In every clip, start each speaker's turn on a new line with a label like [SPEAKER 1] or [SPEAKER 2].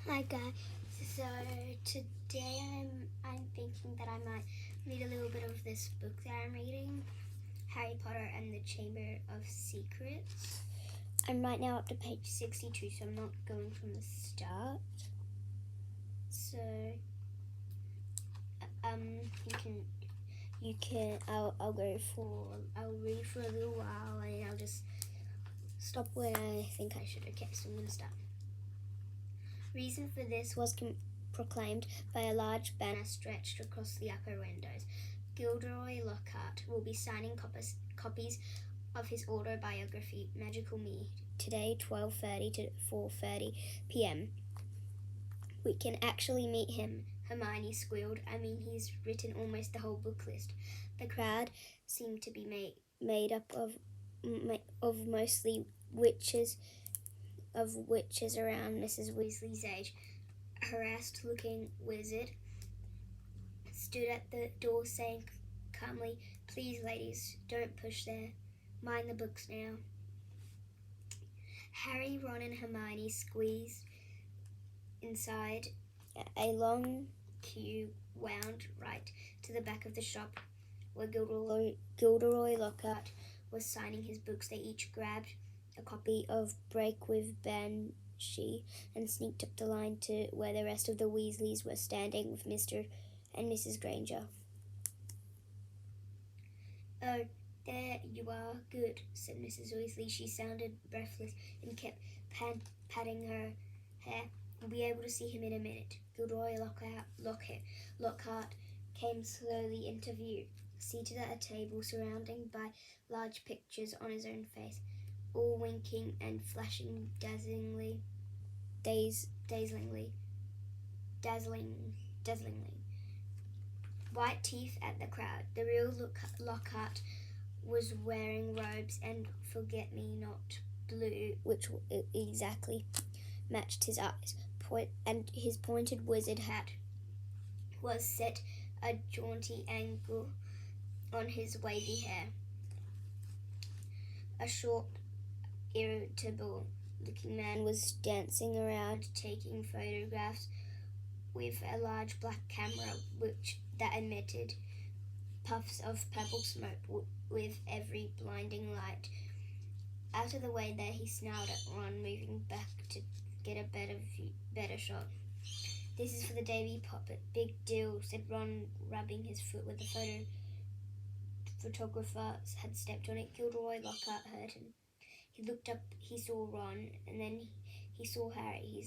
[SPEAKER 1] Hi guys. So today I'm thinking that I might read a little bit of this book that I'm reading, Harry Potter and the Chamber of Secrets. I'm right now up to page 62, so I'm not going from the start. So I'll read for a little while and I'll just stop when I think I should. Okay, so I'm gonna start. Reason for this was proclaimed by a large banner stretched across the upper windows. Gilderoy Lockhart will be signing copies of his autobiography, Magical Me, today 12:30 to 4:30 p.m. We can actually meet him, Hermione squealed. I mean, he's written almost the whole book list. The crowd seemed to be made up of mostly witches around Mrs. Weasley's age. A harassed-looking wizard stood at the door saying calmly, "Please, ladies, don't push there. Mind the books now." Harry, Ron and Hermione squeezed inside. A long queue wound right to the back of the shop where Gilderoy Lockhart was signing his books. They each grabbed a copy of Break with Banshee and sneaked up the line to where the rest of the Weasleys were standing with Mr. and Mrs. Granger. "Oh, there you are, good," said Mrs. Weasley. She sounded breathless and kept patting her hair. "You'll be able to see him in a minute." Gilderoy Lockhart came slowly into view, seated at a table surrounded by large pictures on his own face, all winking and flashing dazzlingly. White teeth at the crowd. The real Lockhart was wearing robes and forget-me-not blue, which exactly matched his eyes, and his pointed wizard hat was set a jaunty angle on his wavy hair. A short, irritable-looking man was dancing around taking photographs with a large black camera that emitted puffs of purple smoke with every blinding light. Out of the way there, he snarled at Ron, moving back to get a better shot. "This is for the Davy Poppet. Big deal," said Ron, rubbing his foot where the photographer had stepped on it. Gilderoy Lockhart heard him. He looked up, he saw Ron, and then he saw Harry. He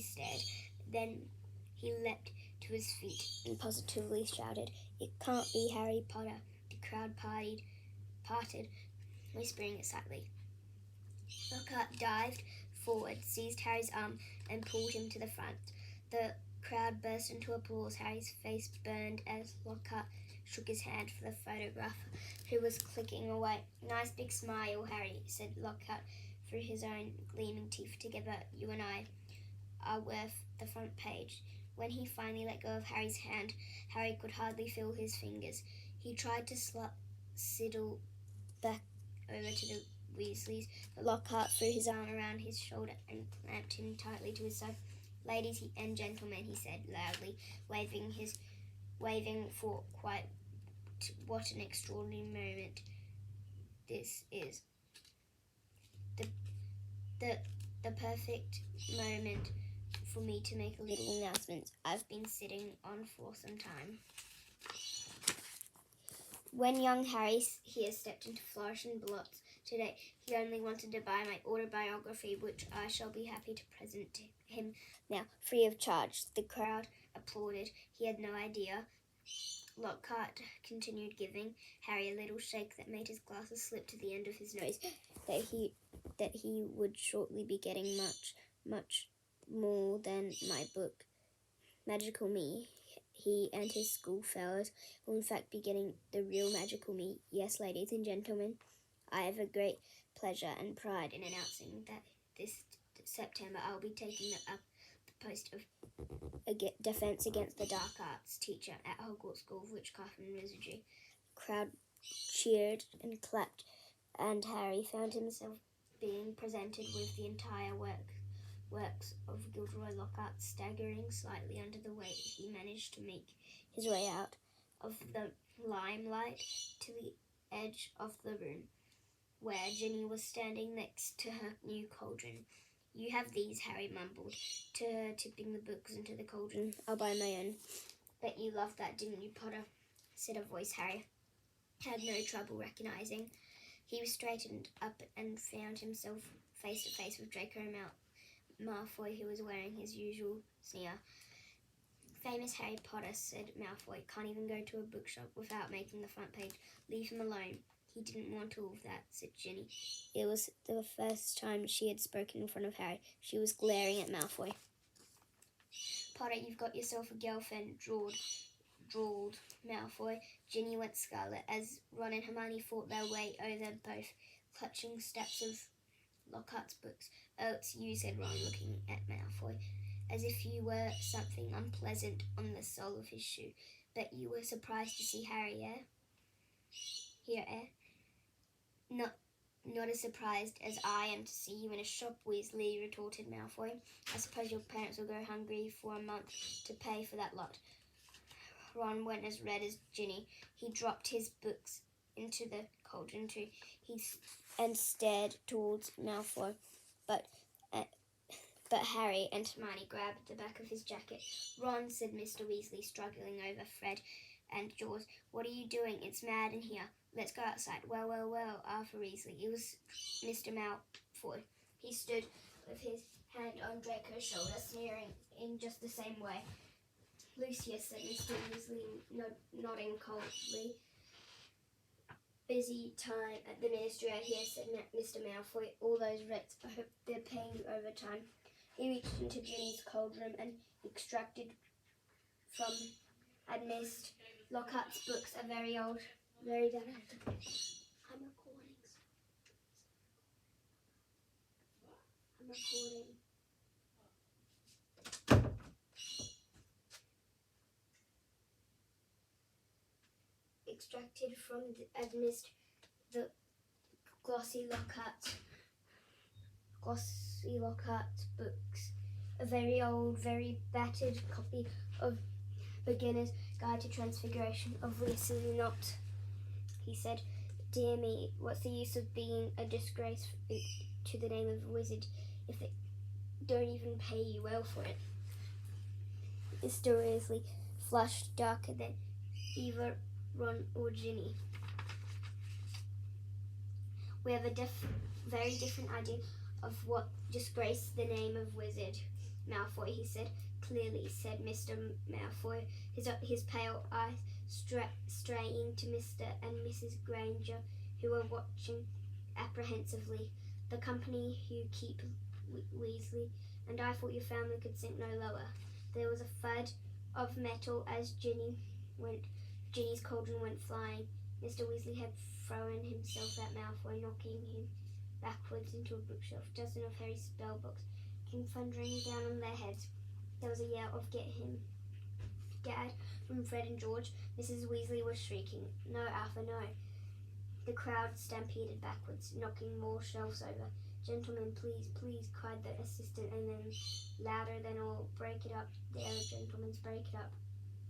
[SPEAKER 1] stared. Then he leapt to his feet and positively shouted, "It can't be Harry Potter." The crowd parted, whispering excitedly. Lockhart dived forward, seized Harry's arm, and pulled him to the front. The crowd burst into applause. Harry's face burned as Lockhart shook his hand for the photographer, who was clicking away. "Nice big smile, Harry," said Lockhart through his own gleaming teeth. "Together, you and I are worth the front page." When he finally let go of Harry's hand, Harry could hardly feel his fingers. He tried to sidle back over to the Weasleys, but Lockhart threw his arm around his shoulder and clamped him tightly to his side. "Ladies and gentlemen," he said loudly, waving for quite what an extraordinary moment this is. The perfect moment for me to make a little announcement I've been sitting on for some time. When young Harry here stepped into Flourish and Blotts today, he only wanted to buy my autobiography, which I shall be happy to present to him now, free of charge. The crowd applauded. He had no idea. Lockhart continued, giving Harry a little shake that made his glasses slip to the end of his nose, that he would shortly be getting much more than my book, Magical Me. He and his schoolfellows will in fact be getting the real Magical Me. Yes, ladies and gentlemen, I have a great pleasure and pride in announcing that this September I'll be taking up the post of Defense Against the Dark Arts teacher at Hogwarts School of Witchcraft and Wizardry. The crowd cheered and clapped, and Harry found himself being presented with the entire works of Gilderoy Lockhart, staggering slightly under the weight. He managed to make his way out of the limelight to the edge of the room, where Ginny was standing next to her new cauldron. "You have these," Harry mumbled to her, tipping the books into the cauldron. "I'll buy my own." "Bet you loved that, didn't you, Potter?" said a voice Harry had no trouble recognising. He straightened up and found himself face to face with Draco Malfoy, who was wearing his usual sneer. "Famous Harry Potter," said Malfoy. "Can't even go to a bookshop without making the front page. Leave him alone." "He didn't want all of that," said Ginny. It was the first time she had spoken in front of Harry. She was glaring at Malfoy. "Potter, you've got yourself a girlfriend," drawled Malfoy. Ginny went scarlet as Ron and Hermione fought their way over, both clutching stacks of Lockhart's books. "Oh, it's you," said Ron, looking at Malfoy as if you were something unpleasant on the sole of his shoe. "Bet you were surprised to see Harry, eh?" "Here, eh?" Not as surprised as I am to see you in a shop, Weasley," retorted Malfoy. "I suppose your parents will go hungry for a month to pay for that lot." Ron went as red as Ginny. He dropped his books into the cauldron too. And stared towards Malfoy, but Harry and Hermione grabbed the back of his jacket. "Ron," said Mr. Weasley, struggling over Fred and George. "What are you doing? It's mad in here. Let's go outside." Well, Arthur Weasley. It was Mr. Malfoy. He stood with his hand on Draco's shoulder, sneering in just the same way. "Lucius," said Mr. Weasley, nodding coldly. "Busy time at the Ministry, I hear," said Mr. Malfoy. "All those rats, I hope they're paying you overtime." He reached into Ginny's cauldron and extracted from amidst Lockhart's books a very old, very delicate. I'm recording. Extracted from amidst the glossy Lockhart's books, a very old, very battered copy of Beginner's Guide to Transfiguration. "Obviously not," he said. "Dear me, what's the use of being a disgrace to the name of a wizard if they don't even pay you well for it?" Mr. Weasley flushed darker than either Ron or Ginny. "We have a very different idea of what disgrace the name of wizard, Malfoy," he said. "Clearly," said Mr. Malfoy, his pale eyes straying to Mr. and Mrs. Granger, who were watching apprehensively. "The company you keep, Weasley, and I thought your family could sink no lower." There was a thud of metal as Ginny's cauldron went flying. Mr. Weasley had thrown himself at Malfoy, knocking him backwards into a bookshelf. A dozen of Harry's spell books came thundering down on their heads. There was a yell of "Gad" from Fred and George. Mrs. Weasley was shrieking, "No, Arthur, no." The crowd stampeded backwards, knocking more shelves over. "Gentlemen, please, please," cried the assistant, and then, louder than all, "Break it up, there, gentlemen, break it up."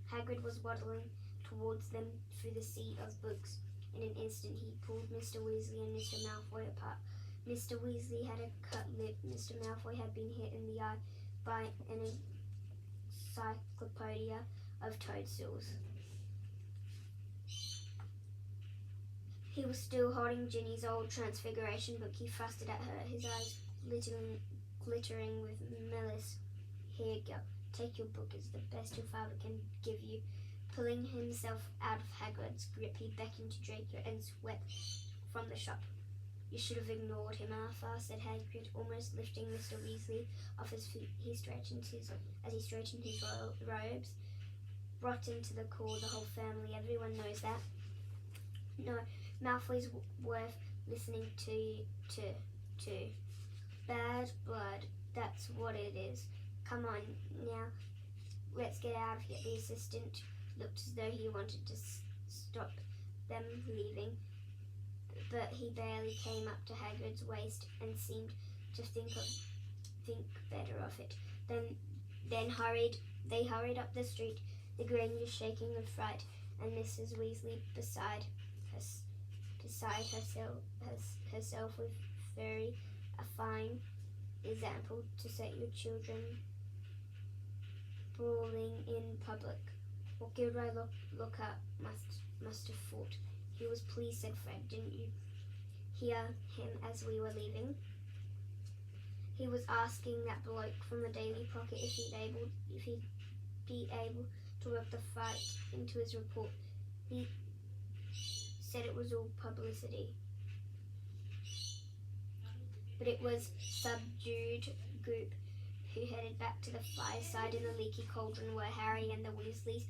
[SPEAKER 1] Hagrid was waddling towards them through the sea of books. In an instant he pulled Mr. Weasley and Mr. Malfoy apart. Mr. Weasley had a cut lip. Mr. Malfoy had been hit in the eye by an encyclopedia of toadstools. He was still holding Ginny's old Transfiguration book. He thrust it at her, his eyes glittering with malice. "Here, girl, take your book. It's the best your father can give you." Pulling himself out of Hagrid's grip, he beckoned to Draco and swept from the shop. "You should have ignored him, Arthur," said Hagrid, almost lifting Mr. Weasley off his feet. He straightened his robes. "Rotten to the core, the whole family. Everyone knows that." "No, Malfoy's worth listening to. Bad blood, that's what it is. Come on, now, let's get out of here." The assistant looked as though he wanted to stop them leaving, but he barely came up to Hagrid's waist and seemed to think think better of it. Then they hurried up the street, the Granger shaking with fright, and Mrs. Weasley beside herself with very a fine example to set your children brawling in public. What Gilderoy Lockhart must have thought. He was pleased, said Fred. Didn't you hear him as we were leaving? He was asking that bloke from the Daily Pocket if he'd be able to work the fight into his report. He said it was all publicity. But it was subdued group who headed back to the fireside in the leaky cauldron where Harry and the Weasleys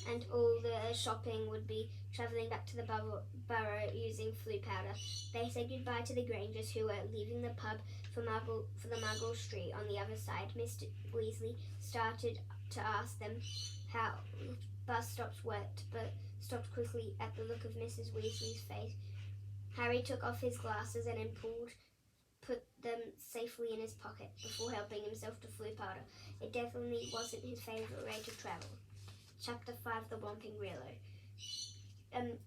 [SPEAKER 1] and all the shopping would be travelling back to the burrow using flu powder. They said goodbye to the Grangers, who were leaving the pub for the Muggle Street on the other side. Mr. Weasley started to ask them how bus stops worked, but stopped quickly at the look of Mrs. Weasley's face. Harry took off his glasses and put them safely in his pocket before helping himself to flu powder. It definitely wasn't his favourite way to travel. Chapter 5, The Whomping Willow.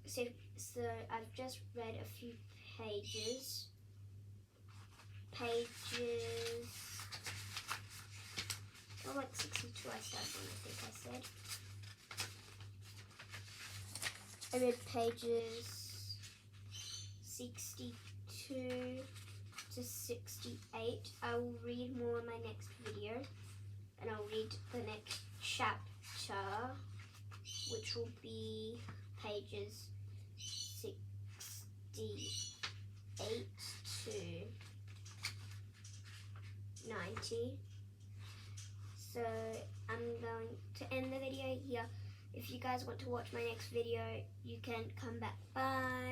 [SPEAKER 1] So I've just read a few pages. Like 62 I started on, I think I said. I read pages 62 to 68. I will read more in my next video, and I'll read the next chapter, which will be pages 68 to 90. So I'm going to end the video here. If you guys want to watch my next video, you can come back. Bye.